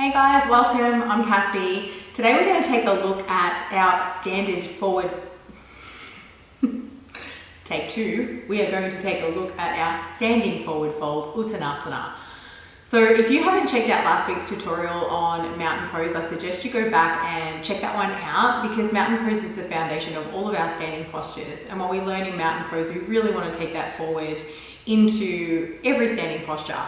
Hey guys, welcome. I'm Cassie. Today we're going to take a look at our standard forward. Take two. We are going to take a look at our standing forward fold, Uttanasana. So if you haven't checked out last week's tutorial on mountain pose, I suggest you go back and check that one out because mountain pose is the foundation of all of our standing postures. And what we learn in mountain pose, we really want to take that forward into every standing posture.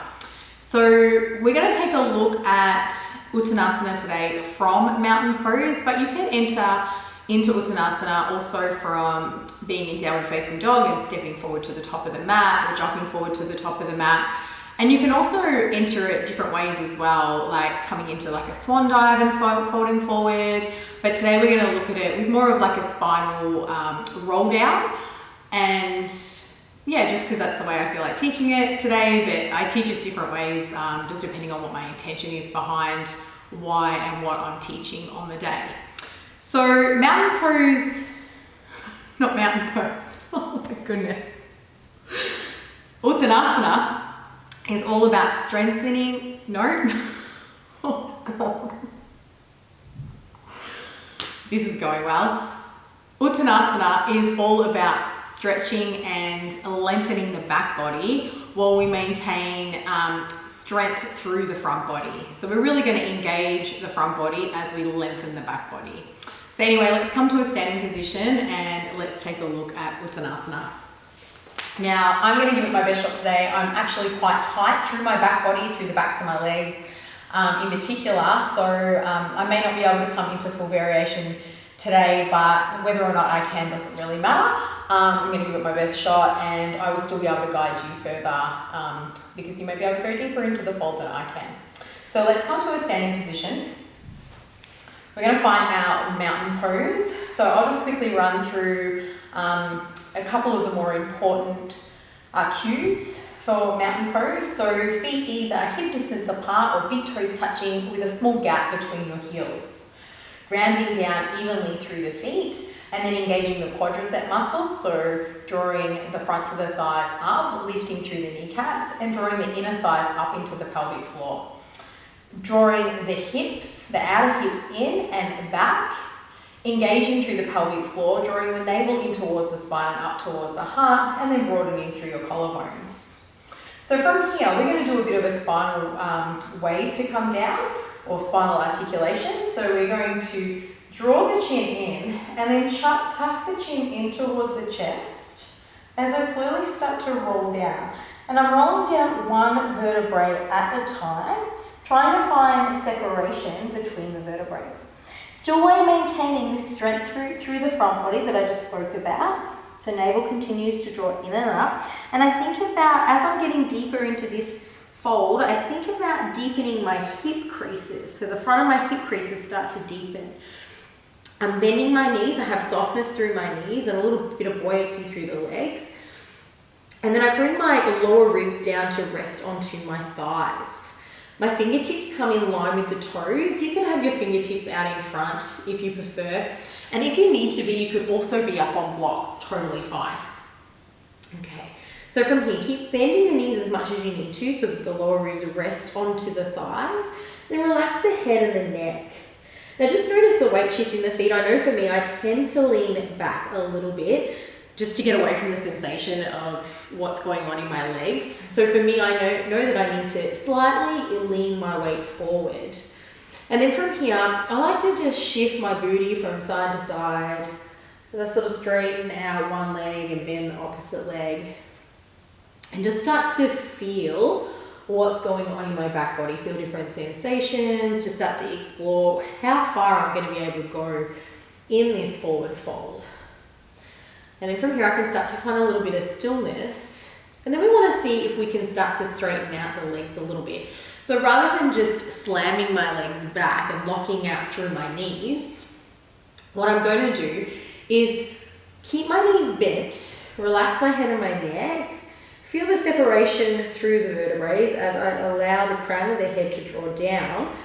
So we're going to take a look at Uttanasana today from mountain pose, but you can enter into Uttanasana also from being in downward facing dog and stepping forward to the top of the mat or jumping forward to the top of the mat. And you can also enter it different ways as well, like coming into like a swan dive and folding forward. But today we're going to look at it with more of like a spinal roll down, and yeah, just because that's the way I feel like teaching it today, but I teach it different ways, just depending on what my intention is behind why and what I'm teaching on the day. So mountain pose, not mountain pose, oh my goodness. Uttanasana is all about strengthening, oh God. This is going well. Uttanasana is all about stretching and lengthening the back body while we maintain strength through the front body. So we're really going to engage the front body as we lengthen the back body. So anyway, let's come to a standing position and let's take a look at Uttanasana. Now, I'm going to give it my best shot today. I'm actually quite tight through my back body, through the backs of my legs in particular. So I may not be able to come into full variation today, but whether or not I can doesn't really matter. I'm going to give it my best shot, and I will still be able to guide you further because you may be able to go deeper into the fold than I can. So let's come to a standing position. We're going to find our mountain pose. So I'll just quickly run through a couple of the more important cues for mountain pose. So feet either hip distance apart or big toes touching with a small gap between your heels. Grounding down evenly through the feet, and then engaging the quadricep muscles, so drawing the fronts of the thighs up, lifting through the kneecaps, and drawing the inner thighs up into the pelvic floor. Drawing the hips, the outer hips in and back, engaging through the pelvic floor, drawing the navel in towards the spine and up towards the heart, and then broadening through your collarbones. So from here, we're going to do a bit of a spinal wave to come down, or spinal articulation. So we're going to draw the chin in and then tuck the chin in towards the chest as I slowly start to roll down. And I'm rolling down one vertebrae at a time, trying to find separation between the vertebrae. Still while maintaining this strength through the front body that I just spoke about. So navel continues to draw in and up. And I think about, as I'm getting deeper into this fold, I think about deepening my hip creases. So the front of my hip creases start to deepen. I'm bending my knees. I have softness through my knees and a little bit of buoyancy through the legs. And then I bring my lower ribs down to rest onto my thighs. My fingertips come in line with the toes. You can have your fingertips out in front if you prefer. And if you need to be, you could also be up on blocks. Totally fine. Okay. So from here, keep bending the knees as much as you need to so that the lower ribs rest onto the thighs. Then relax the head and the neck. Now just notice the weight shift in the feet. I know for me, I tend to lean back a little bit just to get away from the sensation of what's going on in my legs. So for me, I know that I need to slightly lean my weight forward. And then from here, I like to just shift my booty from side to side. As I sort of straighten out one leg and bend the opposite leg. And just start to feel what's going on in my back body. Feel different sensations. Just start to explore how far I'm going to be able to go in this forward fold. And then from here, I can start to find a little bit of stillness. And then we want to see if we can start to straighten out the legs a little bit. So rather than just slamming my legs back and locking out through my knees, what I'm going to do is keep my knees bent, relax my head and my neck, feel the separation through the vertebrae as I allow the crown of the head to draw down.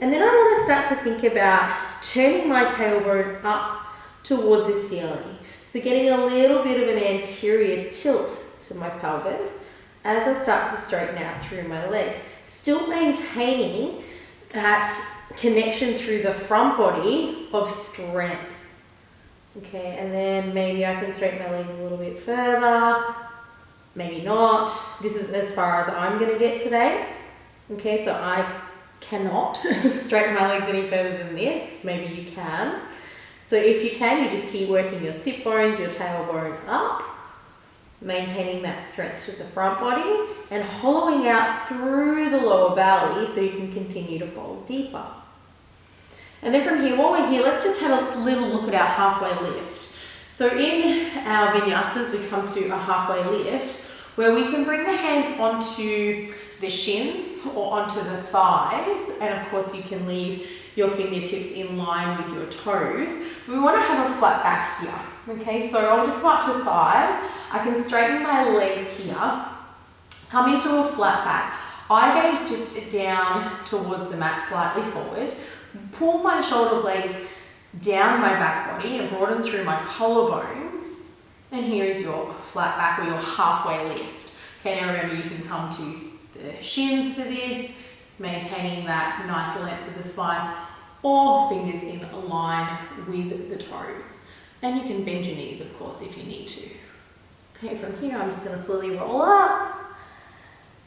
And then I want to start to think about turning my tailbone up towards the ceiling. So getting a little bit of an anterior tilt to my pelvis as I start to straighten out through my legs. Still maintaining that connection through the front body of strength. Okay, and then maybe I can straighten my legs a little bit further, maybe not. This is as far as I'm going to get today. Okay, so I cannot straighten my legs any further than this. Maybe you can. So if you can, you just keep working your sit bones, your tailbone up, maintaining that strength to the front body and hollowing out through the lower belly so you can continue to fold deeper. And then from here, while we're here, let's just have a little look at our halfway lift. So in our vinyasas, we come to a halfway lift where we can bring the hands onto the shins or onto the thighs. And of course, you can leave your fingertips in line with your toes. We want to have a flat back here. Okay, so I'll just go up to thighs. I can straighten my legs here, come into a flat back. Eye gaze just down towards the mat, slightly forward. Pull my shoulder blades down my back body and broaden through my collarbones. And here is your flat back or your halfway lift. Okay, now remember you can come to the shins for this, maintaining that nice length of the spine, or fingers in line with the toes. And you can bend your knees, of course, if you need to. Okay, from here I'm just going to slowly roll up.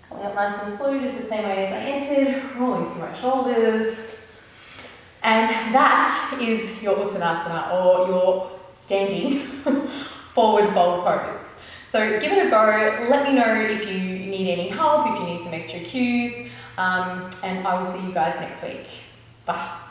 Coming up nice and slow, just the same way as I entered, rolling through my shoulders. And that is your Uttanasana, or your standing forward fold pose. So give it a go. Let me know if you need any help, if you need some extra cues, and I will see you guys next week. Bye.